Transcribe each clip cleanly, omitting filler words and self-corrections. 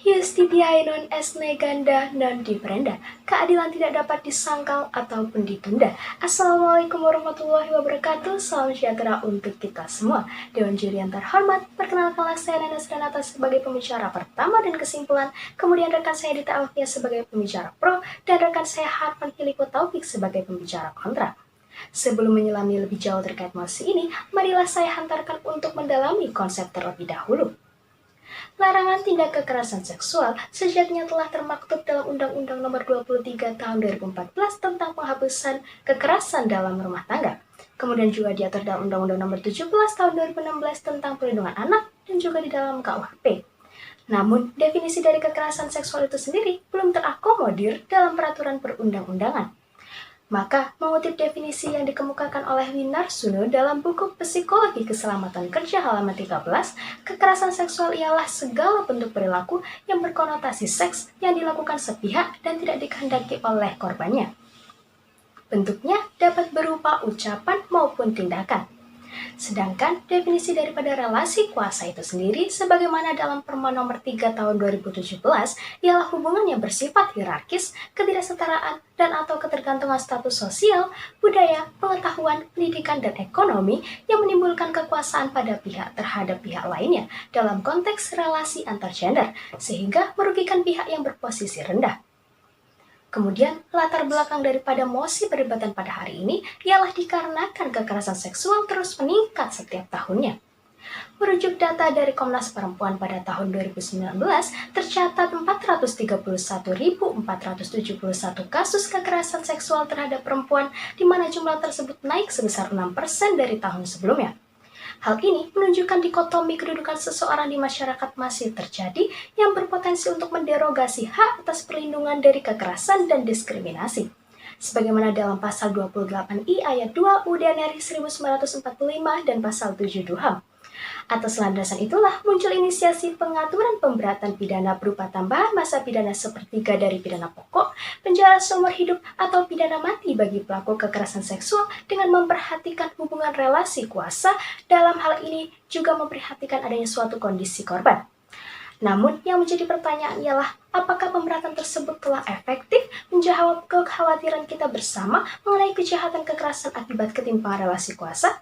Justitia non est neganda non differenda. Keadilan tidak dapat disangkal ataupun ditunda. Assalamualaikum warahmatullahi wabarakatuh. Salam sejahtera untuk kita semua. Dewan juri yang terhormat, perkenalkanlah saya Nenes Renata sebagai pembicara pertama dan kesimpulan. Kemudian rekan saya Dita Alfia sebagai pembicara pro dan rekan saya Harpan Filipo Taufik sebagai pembicara kontra. Sebelum menyelami lebih jauh terkait mosi ini, marilah saya hantarkan untuk mendalami konsep terlebih dahulu. Larangan tindak kekerasan seksual sejatinya telah termaktub dalam Undang-Undang Nomor 23 Tahun 2014 tentang penghapusan kekerasan dalam rumah tangga. Kemudian juga diatur dalam Undang-Undang Nomor 17 Tahun 2016 tentang perlindungan anak dan juga di dalam KUHP. Namun, definisi dari kekerasan seksual itu sendiri belum terakomodir dalam peraturan perundang-undangan. Maka, mengutip definisi yang dikemukakan oleh Winarsuno dalam buku Psikologi Keselamatan Kerja halaman 13, kekerasan seksual ialah segala bentuk perilaku yang berkonotasi seks yang dilakukan sepihak dan tidak dikehendaki oleh korbannya. Bentuknya dapat berupa ucapan maupun tindakan. Sedangkan definisi daripada relasi kuasa itu sendiri sebagaimana dalam Perma nomor 3 tahun 2017 ialah hubungan yang bersifat hierarkis, ketidaksetaraan, dan atau ketergantungan status sosial, budaya, pengetahuan, pendidikan, dan ekonomi yang menimbulkan kekuasaan pada pihak terhadap pihak lainnya dalam konteks relasi antar gender, sehingga merugikan pihak yang berposisi rendah. Kemudian, latar belakang daripada mosi perdebatan pada hari ini ialah dikarenakan kekerasan seksual terus meningkat setiap tahunnya. Merujuk data dari Komnas Perempuan pada tahun 2019, tercatat 431.471 kasus kekerasan seksual terhadap perempuan, di mana jumlah tersebut naik sebesar 6% dari tahun sebelumnya. Hal ini menunjukkan dikotomi kedudukan seseorang di masyarakat masih terjadi yang berpotensi untuk menderogasi hak atas perlindungan dari kekerasan dan diskriminasi. Sebagaimana dalam pasal 28I ayat 2 UUD 1945 dan pasal 7 DUHAM. Atas landasan itulah muncul inisiasi pengaturan pemberatan pidana berupa tambahan masa pidana sepertiga dari pidana pokok, penjara seumur hidup, atau pidana mati bagi pelaku kekerasan seksual dengan memperhatikan hubungan relasi kuasa. Dalam hal ini juga memperhatikan adanya suatu kondisi korban. Namun yang menjadi pertanyaan ialah apakah pemberatan tersebut telah efektif menjawab kekhawatiran kita bersama mengenai kejahatan kekerasan akibat ketimpangan relasi kuasa?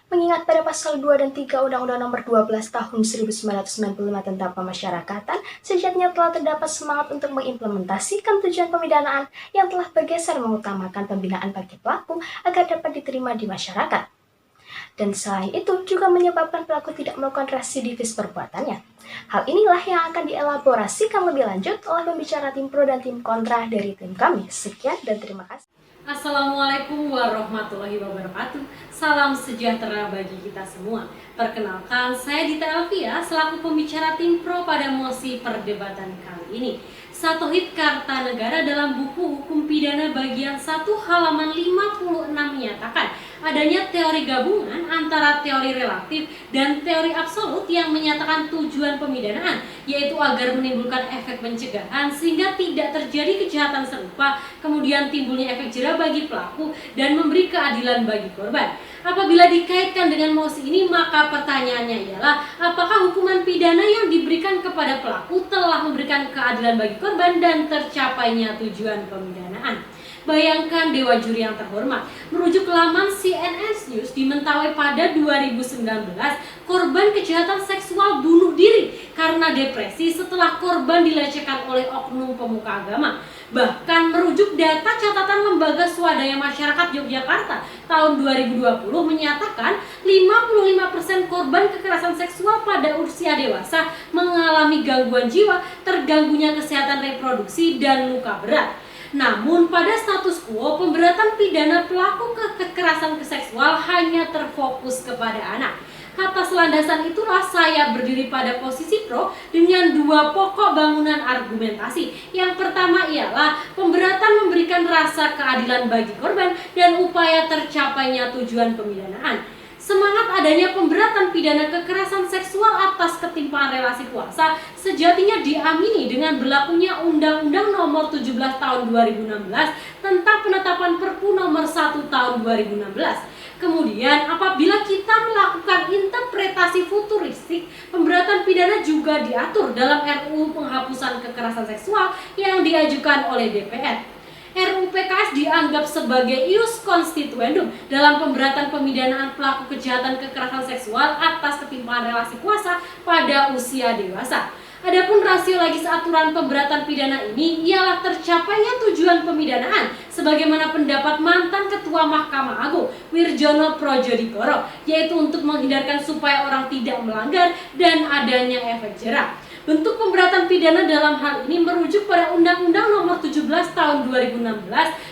Mengingat pada pasal 2 dan 3 Undang-Undang Nomor 12 Tahun 1995 tentang pemasyarakatan, sejatinya telah terdapat semangat untuk mengimplementasikan tujuan pemidanaan yang telah bergeser mengutamakan pembinaan bagi pelaku agar dapat diterima di masyarakat. Dan selain itu juga menyebabkan pelaku tidak melakukan residivis perbuatannya. Hal inilah yang akan dielaborasikan lebih lanjut oleh pembicara tim pro dan tim kontra dari tim kami. Sekian dan terima kasih. Assalamualaikum warahmatullahi wabarakatuh. Salam sejahtera bagi kita semua. Perkenalkan, saya Dita Alfia selaku pembicara tim pro pada mosi perdebatan kali ini. Satohid Kartanegara dalam buku Hukum Pidana bagian 1 halaman 56 menyatakan adanya teori gabungan antara teori relatif dan teori absolut yang menyatakan tujuan pemidanaan, yaitu agar menimbulkan efek pencegahan sehingga tidak terjadi kejahatan serupa, kemudian timbulnya efek jera bagi pelaku dan memberi keadilan bagi korban. Apabila dikaitkan dengan mosi ini, maka pertanyaannya ialah apakah hukuman pidana yang diberikan kepada pelaku telah memberikan keadilan bagi korban dan tercapainya tujuan pemidanaan. Bayangkan Dewan Juri yang terhormat, merujuk laman CNN News di Mentawai pada 2019, korban kejahatan seksual bunuh diri karena depresi setelah korban dilecehkan oleh oknum pemuka agama. Bahkan merujuk data catatan Lembaga Swadaya Masyarakat Yogyakarta tahun 2020 menyatakan 55% korban kekerasan seksual pada usia dewasa mengalami gangguan jiwa, terganggunya kesehatan reproduksi, dan luka berat. Namun pada status quo pemberatan pidana pelaku kekerasan seksual hanya terfokus kepada anak. Atas landasan itulah saya berdiri pada posisi pro dengan dua pokok bangunan argumentasi. Yang pertama ialah pemberatan memberikan rasa keadilan bagi korban dan upaya tercapainya tujuan pemidanaan. Semangat adanya pemberatan pidana kekerasan seksual atas ketimpangan relasi kuasa sejatinya diamini dengan berlakunya Undang-Undang Nomor 17 Tahun 2016 tentang penetapan Perpu Nomor 1 Tahun 2016. Kemudian apabila kita melakukan interpretasi futuristik, pemberatan pidana juga diatur dalam RUU Penghapusan Kekerasan Seksual yang diajukan oleh DPR. RUU PKS dianggap sebagai ius constituendum dalam pemberatan pemidanaan pelaku kejahatan kekerasan seksual atas ketimpangan relasi kuasa pada usia dewasa. Adapun rasio legis aturan pemberatan pidana ini ialah tercapainya tujuan pemidanaan sebagaimana pendapat mantan Ketua Mahkamah Agung Wirjono Projodiporo, yaitu untuk menghindarkan supaya orang tidak melanggar dan adanya efek jerah. Bentuk pemberatan pidana dalam hal ini merujuk pada Undang-Undang Nomor 17 Tahun 2016,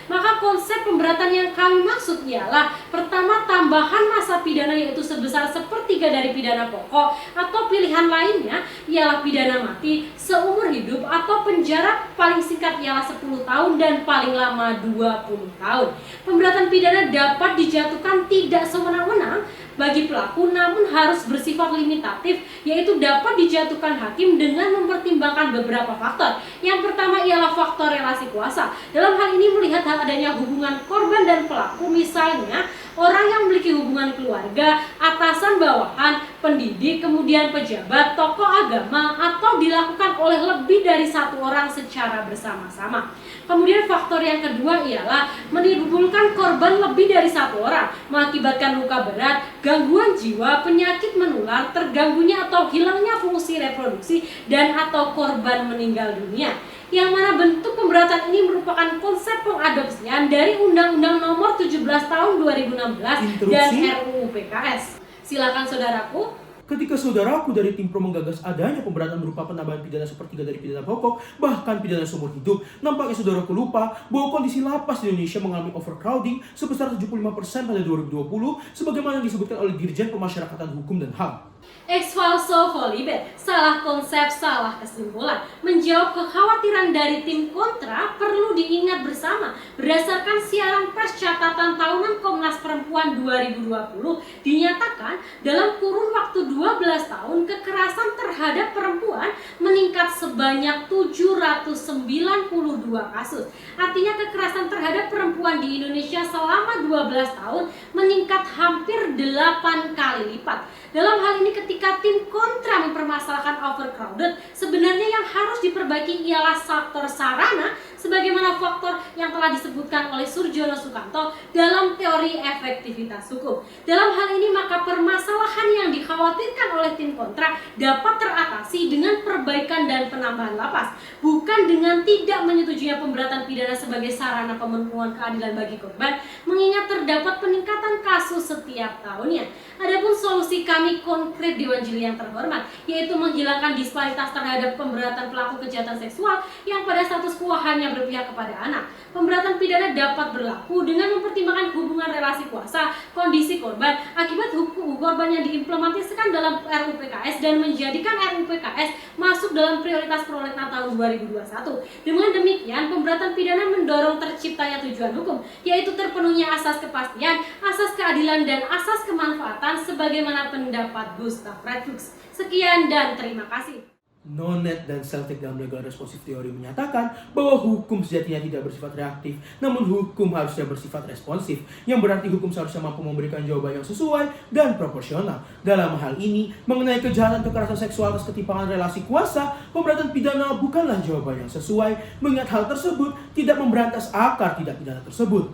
maka konsep pemberatan yang kami maksud ialah pertama, tambahan masa pidana yaitu sebesar 1/3 dari pidana pokok, atau pilihan lainnya ialah pidana mati seumur hidup atau penjara paling singkat ialah 10 tahun dan paling lama 20 tahun. Pemberatan pidana dapat dijatuhkan tidak sewenang-wenang bagi pelaku, namun harus bersifat limitatif, yaitu dapat dijatuhkan hakim dengan mempertimbangkan beberapa faktor. Yang pertama ialah faktor relasi kuasa. Dalam hal ini melihat hal adanya hubungan korban dan pelaku, misalnya orang yang memiliki hubungan keluarga, atasan bawahan, pendidik, kemudian pejabat, tokoh agama, atau dilakukan oleh lebih dari satu orang secara bersama-sama. Kemudian faktor yang kedua ialah menimbulkan korban lebih dari satu orang, mengakibatkan luka berat, gangguan jiwa, penyakit menular, terganggunya atau hilangnya fungsi reproduksi, dan atau korban meninggal dunia. Yang mana bentuk pemberatan ini merupakan konsep pengadopsian dari Undang-Undang Nomor 17 Tahun 2016 dan RUU PKS. Silakan saudaraku. Ketika saudaraku dari tim pro menggagas adanya pemberatan berupa penambahan pidana 1/3 dari pidana pokok, bahkan pidana seumur hidup, nampaknya saudaraku lupa bahwa kondisi lapas di Indonesia mengalami overcrowding sebesar 75% pada 2020, sebagaimana disebutkan oleh Dirjen Pemasyarakatan Hukum dan HAM. Ex falso volibet, salah konsep, salah kesimpulan. Menjawab kekhawatiran dari tim kontra, perlu diingat bersama berdasarkan siaran pers catatan tahunan Komnas Perempuan 2020 dinyatakan dalam kurun waktu 12 tahun kekerasan terhadap perempuan meningkat sebanyak 792 kasus. Artinya kekerasan terhadap perempuan di Indonesia selama 12 tahun meningkat hampir 8 kali lipat. Dalam hal ini ketika tim kontra mempermasalahkan overcrowded, sebenarnya yang harus diperbaiki ialah faktor sarana sebagaimana faktor yang telah disebutkan oleh Surjono Sukanto dalam teori efektivitas hukum. Dalam hal ini maka permasalahan yang dikhawatirkan oleh tim kontra dapat teratasi dengan perbaikan dan penambahan lapas, bukan dengan tidak menyetujuinya pemberatan pidana sebagai sarana pemenuhan keadilan bagi korban, mengingat terdapat peningkatan kasus setiap tahunnya. Adapun solusi kami konkret Dewan Juri yang terhormat, yaitu menghilangkan disparitas terhadap pemberatan pelaku kejahatan seksual yang pada status quo hanya berpihak kepada anak. Pemberatan pidana dapat berlaku dengan mempertimbangkan hubungan relasi kuasa, kondisi korban, akibat hukum korban yang diimplementasikan dalam RUU PKS dan menjadikan RUU PKS masuk dalam prioritas prolegnas tahun 2021. Dengan demikian, pemberatan pidana mendorong terciptanya tujuan hukum, yaitu terpenuhnya asas kepastian, asas keadilan, dan asas kemanfaatan sebagaimana pendapat Gustav Redfuchs. Sekian dan terima kasih. Nonet dan Celtic dalam legal responsive theory menyatakan bahwa hukum sejatinya tidak bersifat reaktif, namun hukum harusnya bersifat responsif, yang berarti hukum seharusnya mampu memberikan jawaban yang sesuai dan proporsional. Dalam hal ini, mengenai kejahatan kekerasan seksual atas ketimpangan relasi kuasa, pemberatan pidana bukanlah jawaban yang sesuai, mengingat hal tersebut tidak memberantas akar tindak pidana tersebut.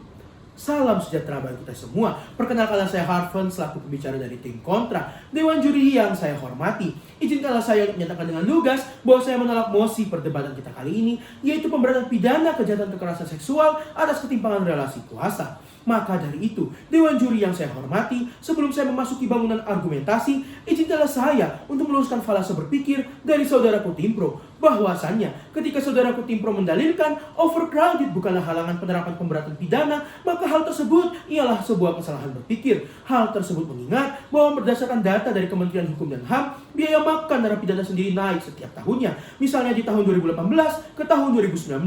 Salam sejahtera bagi kita semua. Perkenalkanlah saya Harvan selaku pembicara dari tim kontra. Dewan juri yang saya hormati, izinkanlah saya untuk menyatakan dengan lugas bahwa saya menolak mosi perdebatan kita kali ini, yaitu pemberatan pidana kejahatan kekerasan seksual atas ketimpangan relasi kuasa. Maka dari itu, Dewan Juri yang saya hormati, sebelum saya memasuki bangunan argumentasi, izinkanlah saya untuk meluruskan falasa berpikir dari saudaraku Timpro, bahwasannya ketika saudaraku Timpro mendalilkan overcrowded bukanlah halangan penerapan pemberatan pidana, maka hal tersebut ialah sebuah kesalahan berpikir. Hal tersebut mengingat bahwa berdasarkan data dari Kementerian Hukum dan HAM, biaya makan narapidana sendiri naik setiap tahunnya. Misalnya di tahun 2018 ke tahun 2019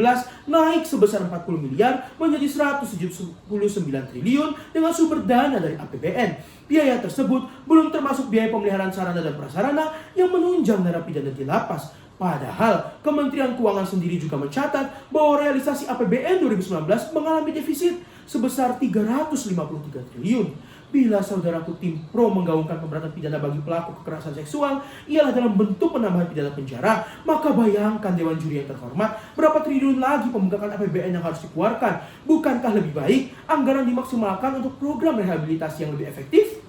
naik sebesar 40 miliar menjadi 179 triliun dengan sumber dana dari APBN. Biaya tersebut belum termasuk biaya pemeliharaan sarana dan prasarana yang menunjang narapidana di lapas. Padahal Kementerian Keuangan sendiri juga mencatat bahwa realisasi APBN 2019 mengalami defisit sebesar 353 triliun. Bila saudaraku tim pro menggaungkan pemberatan pidana bagi pelaku kekerasan seksual ialah dalam bentuk penambahan pidana penjara, maka bayangkan Dewan Juri yang terhormat, berapa triliun lagi pembengkakan APBN yang harus dikeluarkan? Bukankah lebih baik anggaran dimaksimalkan untuk program rehabilitasi yang lebih efektif?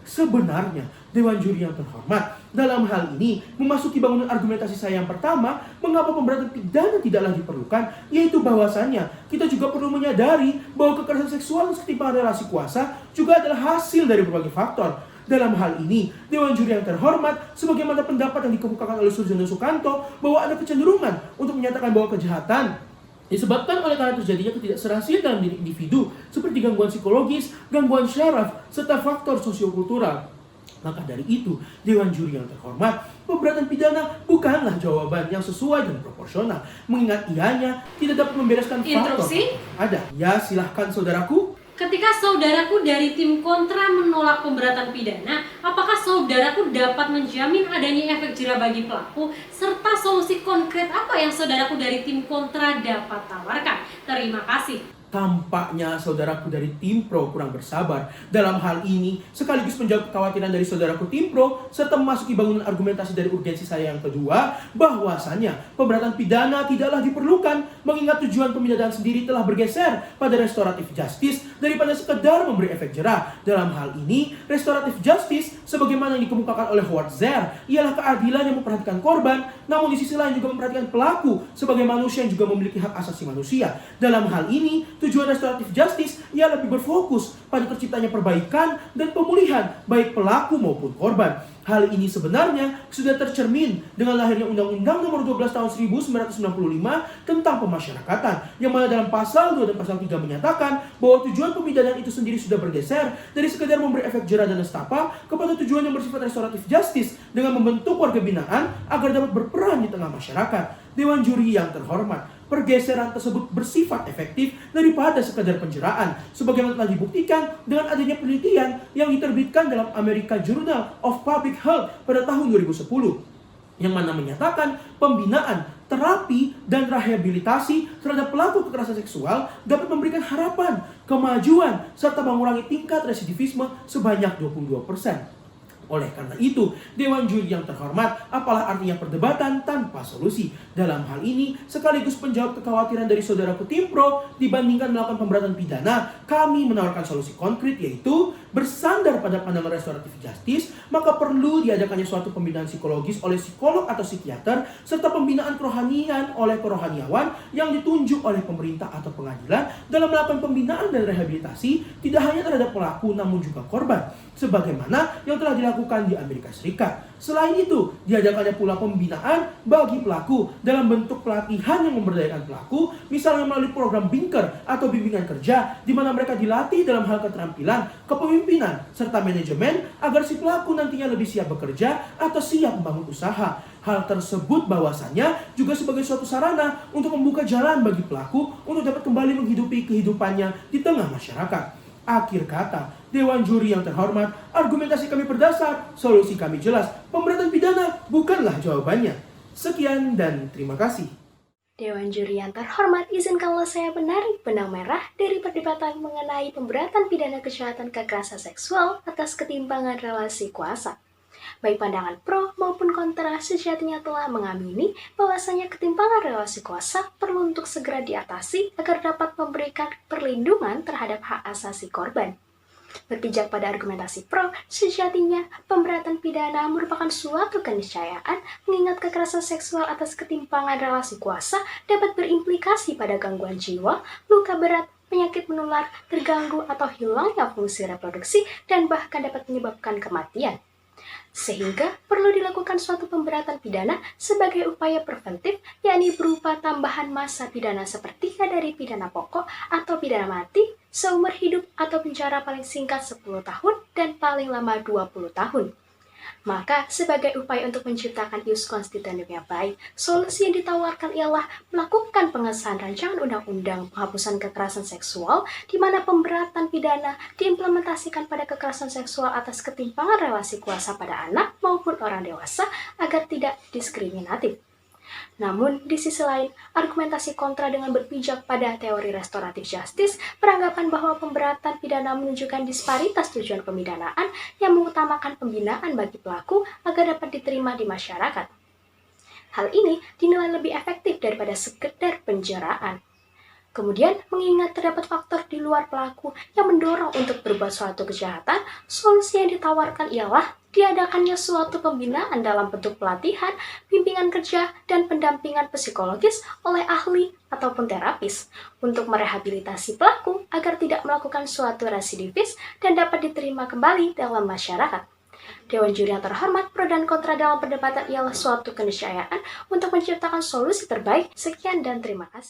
Sebenarnya, Dewan Juri yang terhormat, dalam hal ini memasuki bangunan argumentasi saya yang pertama, mengapa pemberatan pidana tidaklah diperlukan, yaitu bahwasannya kita juga perlu menyadari bahwa kekerasan seksual dan ketimpangan relasi kuasa juga adalah hasil dari berbagai faktor. Dalam hal ini, Dewan Juri yang terhormat, sebagaimana pendapat yang dikemukakan oleh Surjono Sukanto bahwa ada kecenderungan untuk menyatakan bahwa kejahatan disebabkan oleh karena terjadinya ketidakserasian dalam diri individu seperti gangguan psikologis, gangguan syaraf, serta faktor sosiokultural. Maka dari itu, Dewan Juri yang terhormat, pemberatan pidana bukanlah jawaban yang sesuai dan proporsional, mengingat ianya tidak dapat membereskan faktor. Interupsi? Ada. Ya, silahkan saudaraku. Ketika saudaraku dari tim kontra menolak pemberatan pidana, apakah saudaraku dapat menjamin adanya efek jera bagi pelaku, serta solusi konkret apa yang saudaraku dari tim kontra dapat tawarkan? Terima kasih. Tampaknya saudaraku dari tim pro kurang bersabar dalam hal ini, sekaligus menjawab kekhawatiran dari saudaraku tim pro, serta memasuki bangunan argumentasi dari urgensi saya yang kedua, bahwasannya pemberatan pidana tidaklah diperlukan, mengingat tujuan pemindahan sendiri telah bergeser pada restoratif justice daripada sekedar memberi efek jera. Dalam hal ini, restoratif justice sebagaimana yang dikemukakan oleh Howard Zehr ialah keadilan yang memperhatikan korban, namun di sisi lain juga memperhatikan pelaku sebagai manusia yang juga memiliki hak asasi manusia. Dalam hal ini, tujuan restoratif justice ia lebih berfokus pada terciptanya perbaikan dan pemulihan baik pelaku maupun korban. Hal ini sebenarnya sudah tercermin dengan lahirnya Undang-Undang Nomor 12 Tahun 1995 tentang pemasyarakatan, yang mana dalam pasal 2 dan pasal 3 menyatakan bahwa tujuan pemindahan itu sendiri sudah bergeser dari sekedar memberi efek jera dan nestapa kepada tujuan yang bersifat restoratif justice dengan membentuk warga binaan agar dapat berperan di tengah masyarakat. Dewan Juri yang terhormat, pergeseran tersebut bersifat efektif daripada sekadar penjeraan, sebagaimana telah dibuktikan dengan adanya penelitian yang diterbitkan dalam American Journal of Public Health pada tahun 2010, yang mana menyatakan pembinaan, terapi, dan rehabilitasi terhadap pelaku kekerasan seksual dapat memberikan harapan, kemajuan, serta mengurangi tingkat residivisme sebanyak 22%. Oleh karena itu, Dewan Juri yang terhormat, apalah artinya perdebatan tanpa solusi? Dalam hal ini, sekaligus menjawab kekhawatiran dari saudaraku tim pro dibandingkan melakukan pemberatan pidana, kami menawarkan solusi konkret, yaitu bersandar pada pandangan restoratif justice, maka perlu diadakannya suatu pembinaan psikologis oleh psikolog atau psikiater, serta pembinaan kerohanian oleh kerohaniawan yang ditunjuk oleh pemerintah atau pengadilan dalam melakukan pembinaan dan rehabilitasi tidak hanya terhadap pelaku namun juga korban, sebagaimana yang telah dilakukan di Amerika Serikat. Selain itu, diadakannya pula pembinaan bagi pelaku dalam bentuk pelatihan yang memberdayakan pelaku, misalnya melalui program Binker atau bimbingan kerja, di mana mereka dilatih dalam hal keterampilan, kepemimpinan, serta manajemen agar si pelaku nantinya lebih siap bekerja atau siap membangun usaha. Hal tersebut bahwasannya juga sebagai suatu sarana untuk membuka jalan bagi pelaku untuk dapat kembali menghidupi kehidupannya di tengah masyarakat. Akhir kata, Dewan Juri yang terhormat, argumentasi kami berdasar, solusi kami jelas, pemberatan pidana bukanlah jawabannya. Sekian dan terima kasih. Dewan Juri yang terhormat, izinkanlah saya menarik benang merah dari perdebatan mengenai pemberatan pidana kejahatan kekerasan seksual atas ketimpangan relasi kuasa. Baik pandangan pro maupun kontra sejatinya telah mengamini bahwasanya ketimpangan relasi kuasa perlu untuk segera diatasi agar dapat memberikan perlindungan terhadap hak asasi korban. Berpijak pada argumentasi pro, sejatinya pemberatan pidana merupakan suatu keniscayaan mengingat kekerasan seksual atas ketimpangan relasi kuasa dapat berimplikasi pada gangguan jiwa, luka berat, penyakit menular, terganggu atau hilangnya fungsi reproduksi, dan bahkan dapat menyebabkan kematian. Sehingga perlu dilakukan suatu pemberatan pidana sebagai upaya preventif, yakni berupa tambahan masa pidana seperti dari pidana pokok atau pidana mati, seumur hidup atau penjara paling singkat 10 tahun dan paling lama 20 tahun. Maka, sebagai upaya untuk menciptakan ius constituendum yang baik, solusi yang ditawarkan ialah melakukan pengesahan rancangan undang-undang penghapusan kekerasan seksual, di mana pemberatan pidana diimplementasikan pada kekerasan seksual atas ketimpangan relasi kuasa pada anak maupun orang dewasa agar tidak diskriminatif. Namun, di sisi lain, argumentasi kontra dengan berpijak pada teori restoratif justice beranggapan bahwa pemberatan pidana menunjukkan disparitas tujuan pemidanaan yang mengutamakan pembinaan bagi pelaku agar dapat diterima di masyarakat. Hal ini dinilai lebih efektif daripada sekedar penjaraan. Kemudian, mengingat terdapat faktor di luar pelaku yang mendorong untuk berbuat suatu kejahatan, solusi yang ditawarkan ialah diadakannya suatu pembinaan dalam bentuk pelatihan, bimbingan kerja, dan pendampingan psikologis oleh ahli ataupun terapis untuk merehabilitasi pelaku agar tidak melakukan suatu residivis dan dapat diterima kembali dalam masyarakat. Dewan juri yang terhormat, pro dan kontra dalam perdebatan ialah suatu keniscayaan untuk menciptakan solusi terbaik. Sekian dan terima kasih.